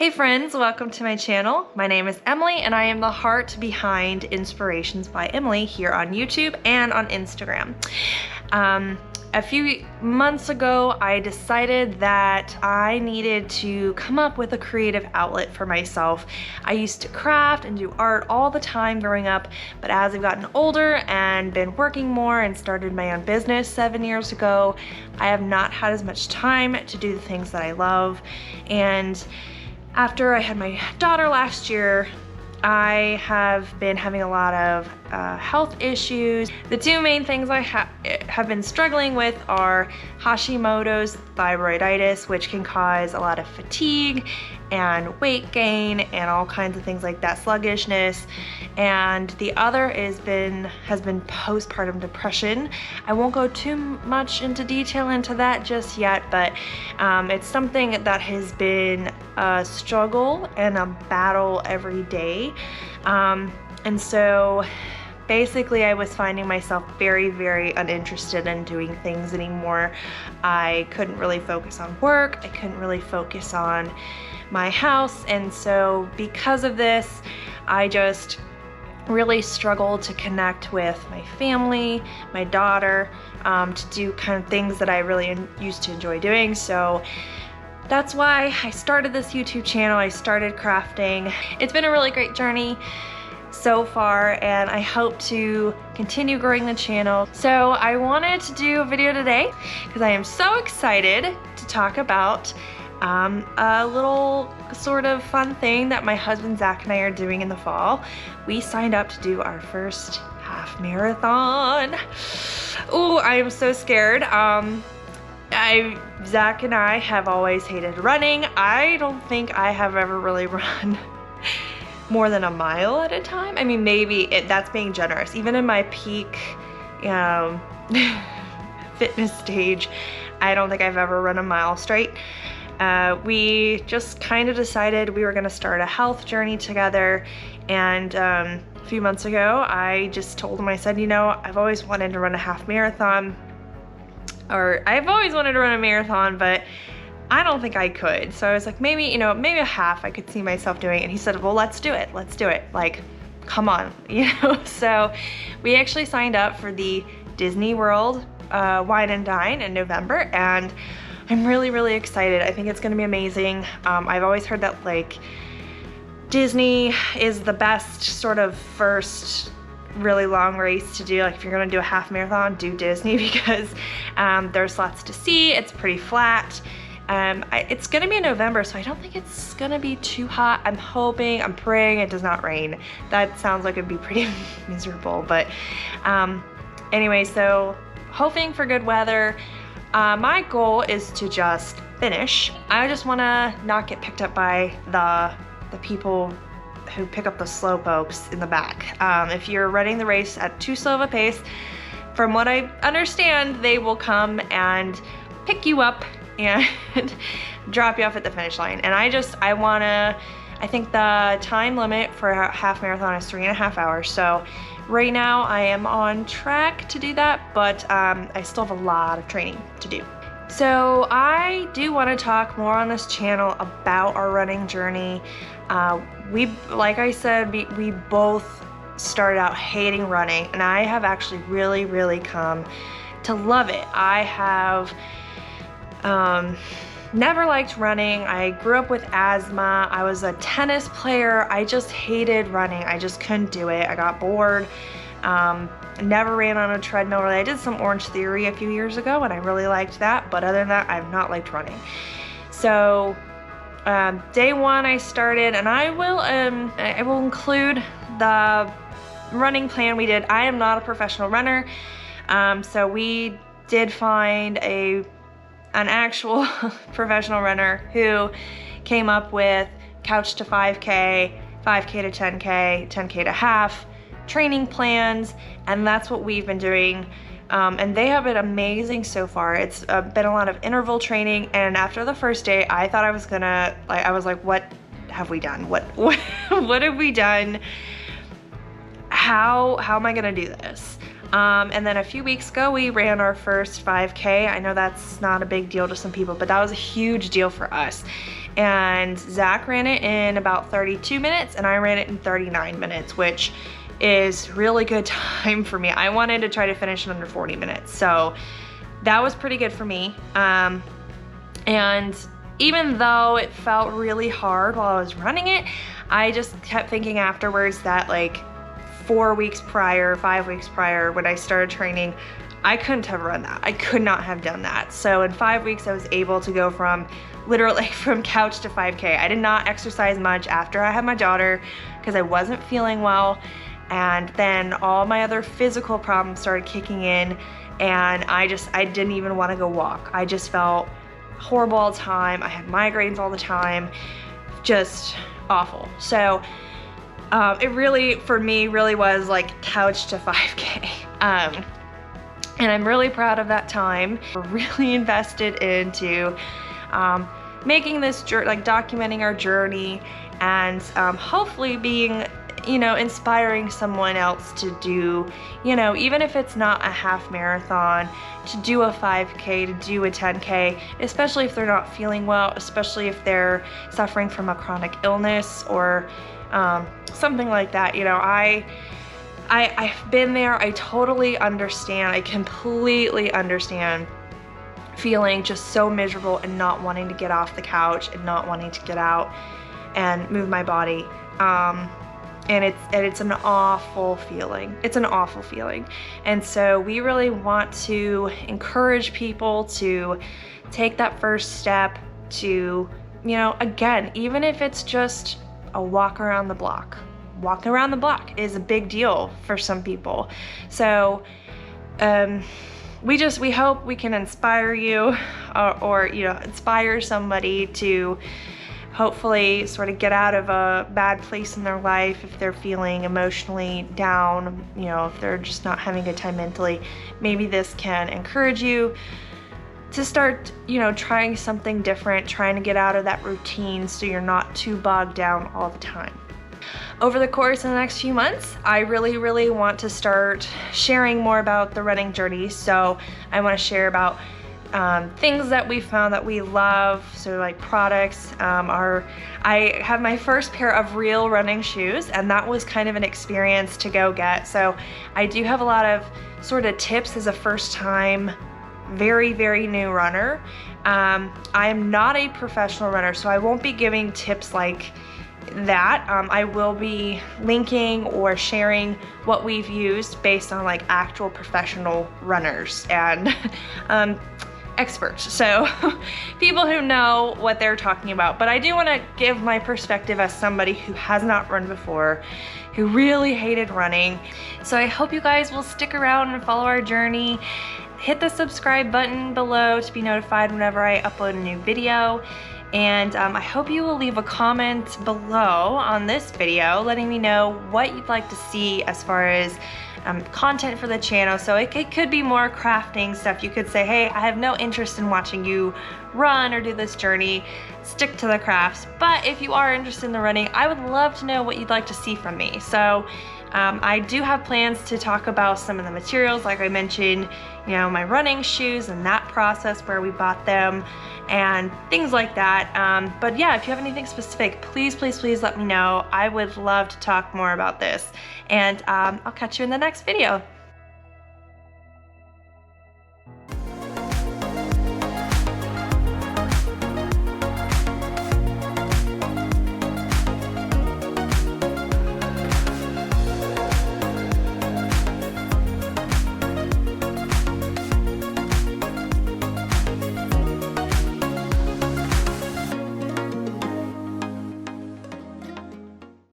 Hey friends, welcome to my channel. My name is Emily and I am the heart behind Inspirations by Emily here on YouTube and on Instagram. A few months ago, I decided that I needed to come up with a creative outlet for myself. I used to craft and do art all the time growing up, but as I've gotten older and been working more and started my own business 7 years ago, I have not had as much time to do the things that I love. And after I had my daughter last year, I have been having a lot of health issues. The two main things I have been struggling with are Hashimoto's thyroiditis, which can cause a lot of fatigue and weight gain and all kinds of things like that, sluggishness. And the other has been postpartum depression. I won't go too much into detail into that just yet, but it's something that has been a struggle and a battle every day. And so basically I was finding myself very, very uninterested in doing things anymore. I couldn't really focus on work. I couldn't really focus on my house. And so because of this, I just really struggled to connect with my family, my daughter, to do kind of things that I really used to enjoy doing. So that's why I started this YouTube channel. I started crafting. It's been a really great journey so far, and I hope to continue growing the channel. So I wanted to do a video today because I am so excited to talk about a little sort of fun thing that my husband Zach and I are doing in the fall. We signed up to do our first half marathon. Oh, I am so scared. Zach and I have always hated running. I don't think I have ever really run more than a mile at a time. I mean, maybe that's being generous. Even in my peak fitness stage, I don't think I've ever run a mile straight. We just kind of decided we were going to start a health journey together, and a few months ago I just told him, I said, you know, I've always wanted to run a half marathon, or I've always wanted to run a marathon, but I don't think I could. So I was like, maybe, you know, maybe a half I could see myself doing. And he said, well, let's do it. Let's do it. Like, come on, you know? So we actually signed up for the Disney World Wine and Dine in November, and I'm really, really excited. I think it's gonna be amazing. I've always heard that like Disney is the best sort of first really long race to do. Like if you're gonna do a half marathon, do Disney because there's lots to see. It's pretty flat. It's gonna be in November, so I don't think it's gonna be too hot. I'm hoping, I'm praying it does not rain. That sounds like it'd be pretty miserable, but anyway, so hoping for good weather. My goal is to just finish. I just wanna not get picked up by the people who pick up the slow folks in the back. If you're running the race at too slow of a pace, from what I understand, they will come pick you up and drop you off at the finish line. And I think the time limit for a half marathon is 3.5 hours. So right now I am on track to do that, but I still have a lot of training to do. So I do want to talk more on this channel about our running journey. Like I said, we both started out hating running, and I have actually really, really come to love it. I have never liked running. I grew up with asthma. I was a tennis player. I just hated running. I just couldn't do it. I got bored. Never ran on a treadmill really. I did some Orange Theory a few years ago and I really liked that, but other than that, I've not liked running. So day one I started, and I will include the running plan we did. I am not a professional runner, so we did find an actual professional runner who came up with couch to 5K, 5K to 10K, 10K to half training plans, and that's what we've been doing. And they have been amazing so far. It's been a lot of interval training, and after the first day, I thought I was gonna, I was like, what have we done? What have we done? How am I gonna do this? And then a few weeks ago, we ran our first 5K. I know that's not a big deal to some people, but that was a huge deal for us. And Zach ran it in about 32 minutes and I ran it in 39 minutes, which is really good time for me. I wanted to try to finish in under 40 minutes. So that was pretty good for me. And even though it felt really hard while I was running it, I just kept thinking afterwards that like 4 weeks prior, 5 weeks prior, when I started training, I couldn't have run that. I could not have done that. So in 5 weeks, I was able to go from literally from couch to 5K. I did not exercise much after I had my daughter because I wasn't feeling well. And then all my other physical problems started kicking in and I didn't even want to go walk. I just felt horrible all the time. I had migraines all the time, just awful. So it really, for me, really was like couch to 5K. And I'm really proud of that time. We're really invested into making this like documenting our journey and hopefully being, you know, inspiring someone else to do, you know, even if it's not a half marathon, to do a 5K, to do a 10K, especially if they're not feeling well, especially if they're suffering from a chronic illness or something like that. You know, I've been there. I totally understand. I completely understand feeling just so miserable and not wanting to get off the couch and not wanting to get out and move my body. And it's an awful feeling. It's an awful feeling. And so we really want to encourage people to take that first step to, you know, again, even if it's just a walk around the block. Walking around the block is a big deal for some people. So we hope we can inspire you or you know, inspire somebody to hopefully sort of get out of a bad place in their life if they're feeling emotionally down, you know, if they're just not having a good time mentally. Maybe this can encourage you to start, you know, trying something different, trying to get out of that routine so you're not too bogged down all the time. Over the course of the next few months, I really want to start sharing more about the running journey. So I want to share about things that we found that we love, so like products. I have my first pair of real running shoes, and that was kind of an experience to go get. So I do have a lot of sort of tips as a first time, very new runner. I am not a professional runner, so I won't be giving tips like that. I will be linking or sharing what we've used based on like actual professional runners and experts, so people who know what they're talking about. But I do want to give my perspective as somebody who has not run before, who really hated running. So I hope you guys will stick around and follow our journey. Hit the subscribe button below to be notified whenever I upload a new video. And I hope you will leave a comment below on this video letting me know what you'd like to see as far as content for the channel. So it could be more crafting stuff. You could say, hey, I have no interest in watching you run or do this journey. Stick to the crafts. But if you are interested in the running, I would love to know what you'd like to see from me. So I do have plans to talk about some of the materials, like I mentioned, you know, my running shoes and that process where we bought them and things like that. But yeah, if you have anything specific, please let me know. I would love to talk more about this. And I'll catch you in the next video.